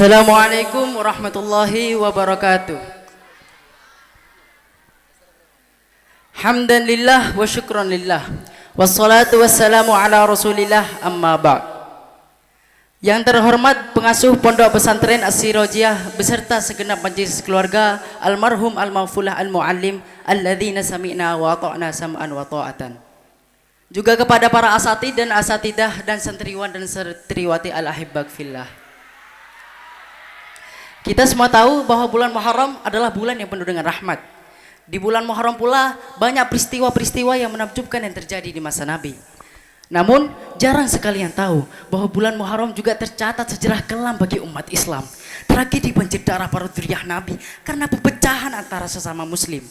Assalamualaikum warahmatullahi wabarakatuh. Hamdan lillah wa syukran lillah. Wassalatu wassalamu ala rasulillah amma ba'd. Yang terhormat pengasuh Pondok Pesantren As-Sirajiyah beserta segenap majelis keluarga almarhum al-maghfulah al-muallim alladzina sami'na wa ata'na sam'an wa ta'atan. Juga kepada para asatid dan asatidah dan santriwan dan santriwati al-ahibbak fillah. Kita semua tahu bahwa bulan Muharram adalah bulan yang penuh dengan rahmat. Di bulan Muharram pula banyak peristiwa-peristiwa yang menakjubkan yang terjadi di masa Nabi. Namun jarang sekali yang tahu bahwa bulan Muharram juga tercatat sejarah kelam bagi umat Islam. Tragedi banjir darah para dzurriyyah Nabi karena perpecahan antara sesama muslim.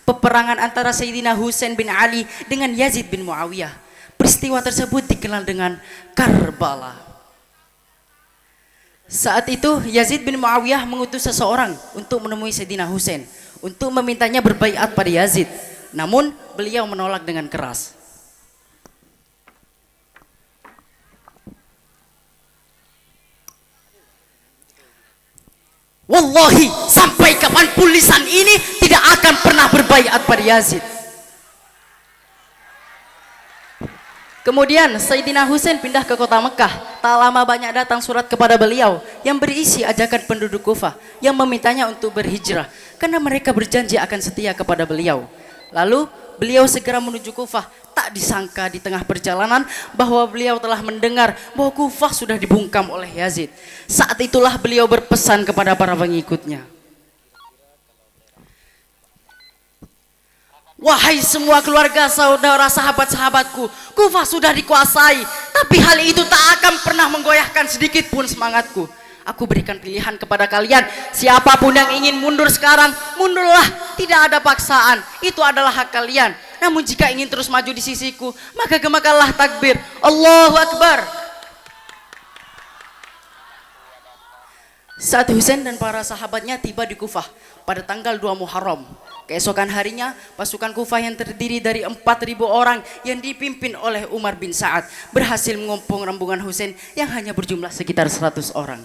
Peperangan antara Sayyidina Husain bin Ali dengan Yazid bin Muawiyah. Peristiwa tersebut dikenal dengan Karbala. Saat itu Yazid bin Muawiyah mengutus seseorang untuk menemui Sayyidina Husain untuk memintanya berbaiat pada Yazid. Namun beliau menolak dengan keras. Wallahi sampai kapanpun lisan ini tidak akan pernah berbaiat pada Yazid. Kemudian Sayyidina Husain pindah ke kota Mekah. Tak lama banyak datang surat kepada beliau yang berisi ajakan penduduk Kufah yang memintanya untuk berhijrah karena mereka berjanji akan setia kepada beliau. Lalu beliau segera menuju Kufah. Tak disangka di tengah perjalanan bahwa beliau telah mendengar bahwa Kufah sudah dibungkam oleh Yazid. Saat itulah beliau berpesan kepada para pengikutnya, wahai semua keluarga, saudara, sahabat-sahabatku, Kufah sudah dikuasai, tapi hal itu tak akan pernah menggoyahkan sedikit pun semangatku. Aku berikan pilihan kepada kalian, siapapun yang ingin mundur sekarang, mundurlah, tidak ada paksaan, itu adalah hak kalian. Namun jika ingin terus maju di sisiku, maka gemakanlah takbir, Allahu Akbar. Saat Husain dan para sahabatnya tiba di Kufah pada tanggal 2 Muharram, keesokan harinya pasukan Kufah yang terdiri dari 4.000 orang yang dipimpin oleh Umar bin Sa'ad berhasil mengompong rombongan Husain yang hanya berjumlah sekitar 100 orang.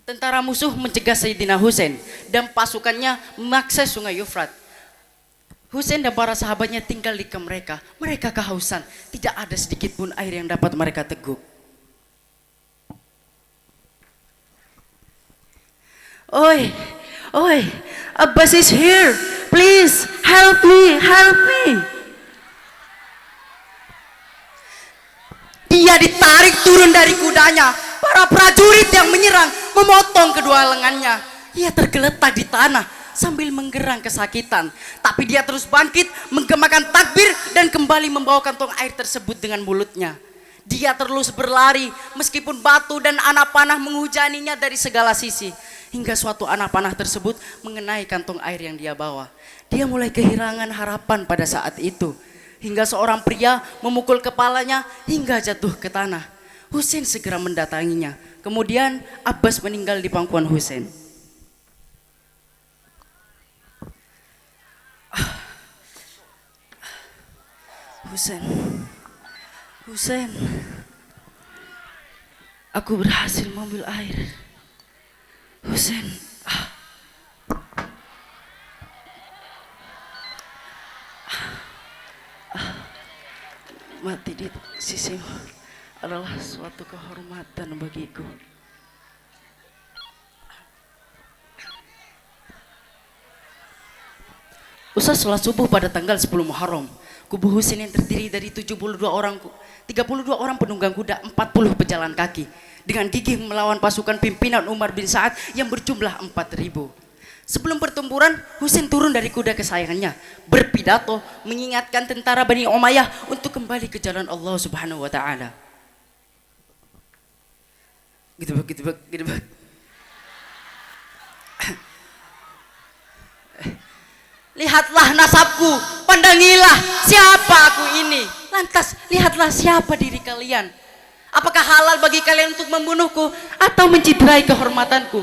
Tentara musuh mencegah Sayyidina Husain dan pasukannya mengakses sungai Yufrat. Husain dan para sahabatnya tinggal di kamp mereka. Mereka kehausan, tidak ada sedikit pun air yang dapat mereka teguk. Oi, oi, Abbas is here. Please help me, help me. Dia ditarik turun dari kudanya. Para prajurit yang menyerang memotong kedua lengannya. Ia tergeletak di tanah sambil menggerang kesakitan. Tapi dia terus bangkit, menggemakan takbir dan kembali membawa kantong air tersebut dengan mulutnya. Dia terus berlari meskipun batu dan anak panah menghujaninya dari segala sisi. Hingga suatu anak panah tersebut mengenai kantong air yang dia bawa. Dia mulai kehilangan harapan pada saat itu. Hingga seorang pria memukul kepalanya hingga jatuh ke tanah. Husain segera mendatanginya. Kemudian Abbas meninggal di pangkuan Husain. Husain, Husain, aku berhasil mengambil air. Husain, mati di sisimu adalah suatu kehormatan bagiku. Usai sholat subuh pada tanggal 10 Muharram, kubu Husain yang terdiri dari 32 orang penunggang kuda, 40 pejalan kaki dengan gigih melawan pasukan pimpinan Umar bin Sa'ad yang berjumlah 4.000. Sebelum pertempuran, Husain turun dari kuda kesayangannya, berpidato mengingatkan tentara Bani Umayyah untuk kembali ke jalan Allah Subhanahu wa taala. Gitu. Lihatlah nasabku, pandangilah siapa aku ini. Lantas lihatlah siapa diri kalian. Apakah halal bagi kalian untuk membunuhku atau menciderai kehormatanku?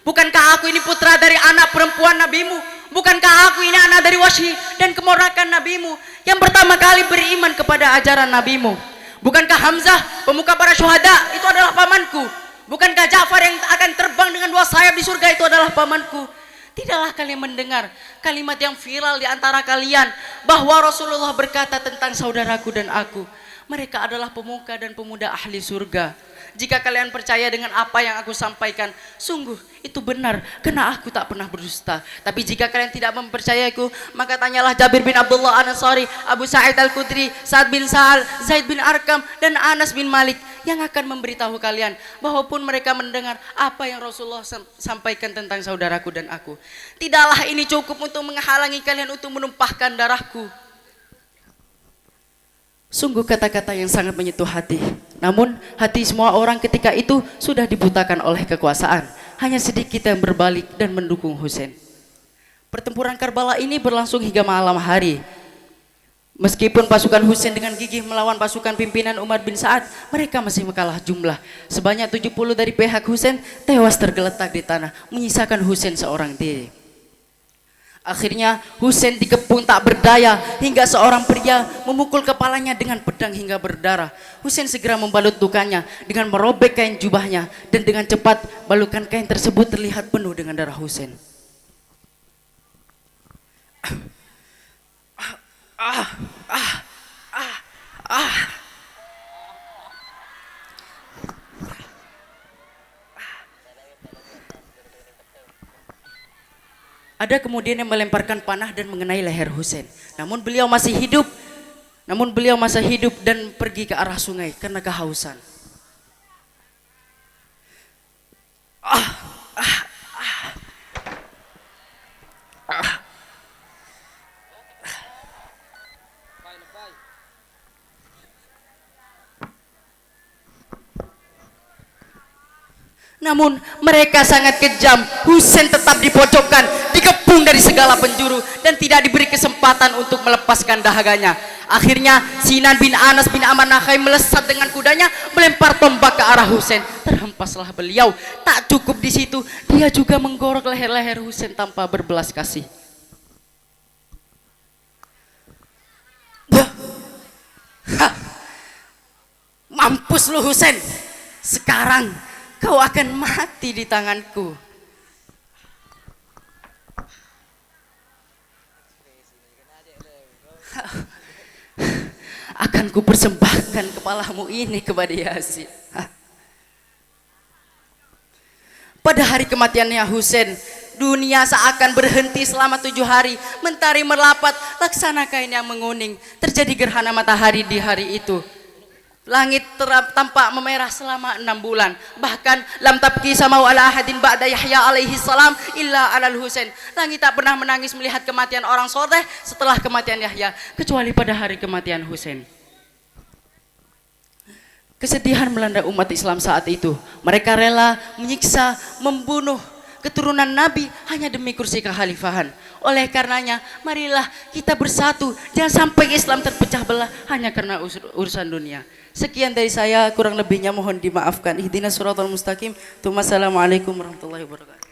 Bukankah aku ini putra dari anak perempuan nabimu? Bukankah aku ini anak dari Wahsy dan keponakan nabimu yang pertama kali beriman kepada ajaran nabimu? Bukankah Hamzah, pemuka para syuhada, itu adalah pamanku? Bukankah Ja'far yang akan terbang dengan 2 sayap di surga itu adalah pamanku? Tidaklah kalian mendengar kalimat yang viral di antara kalian bahwa Rasulullah berkata tentang saudaraku dan aku, mereka adalah pemuka dan pemuda ahli surga. Jika kalian percaya dengan apa yang aku sampaikan, sungguh itu benar, karena aku tak pernah berdusta. Tapi jika kalian tidak mempercayaiku, maka tanyalah Jabir bin Abdullah An-Ansari, Abu Sa'id Al-Khudri, Sa'ad bin Sa'al, Zaid bin Arqam, dan Anas bin Malik yang akan memberitahu kalian bahwa pun mereka mendengar apa yang Rasulullah sampaikan tentang saudaraku dan aku. Tidaklah ini cukup untuk menghalangi kalian untuk menumpahkan darahku. Sungguh kata-kata yang sangat menyentuh hati. Namun hati semua orang ketika itu sudah dibutakan oleh kekuasaan. Hanya sedikit yang berbalik dan mendukung Husain. Pertempuran Karbala ini berlangsung hingga malam hari. Meskipun pasukan Husain dengan gigih melawan pasukan pimpinan Umar bin Sa'ad, mereka masih kalah jumlah. Sebanyak 70 dari pihak Husain tewas tergeletak di tanah, menyisakan Husain seorang diri. Akhirnya Husain dikepung tak berdaya hingga seorang pria memukul kepalanya dengan pedang hingga berdarah. Husain segera membalut lukanya dengan merobek kain jubahnya, dan dengan cepat balukan kain tersebut terlihat penuh dengan darah Husain. Ada kemudian yang melemparkan panah dan mengenai leher Husain. Namun beliau masih hidup dan pergi ke arah sungai karena kehausan. Namun mereka sangat kejam. Husain tetap dipojokkan, dikepung dari segala penjuru, dan tidak diberi kesempatan untuk melepaskan dahaganya. Akhirnya Sinan bin Anas bin Amr Nakhai melesat dengan kudanya, melempar tombak ke arah Husain. Terhempaslah beliau. Tak cukup di situ, dia juga menggorok leher-leher Husain tanpa berbelas kasih. Mampus lu Husain. Sekarang kau akan mati di tanganku. Akan ku persembahkan kepalamu ini kepada Yazid. Pada hari kematiannya Husain, dunia seakan berhenti selama 7 hari. Mentari merlapat, laksana kain yang menguning. Terjadi gerhana matahari di hari itu. Langit tampak memerah selama 6 bulan. Bahkan lam tabki samau ala ahadin ba'da Yahya alaihi salam illa alal Husain. Langit tak pernah menangis melihat kematian orang soleh setelah kematian Yahya, kecuali pada hari kematian Husain. Kesedihan melanda umat Islam saat itu. Mereka rela menyiksa, membunuh keturunan Nabi hanya demi kursi kekhalifahan. Oleh karenanya, marilah kita bersatu. Jangan sampai Islam terpecah belah hanya karena urusan dunia. Sekian dari saya, kurang lebihnya mohon dimaafkan. Ihdinas siratal mustaqim. Assalamualaikum warahmatullahi wabarakatuh.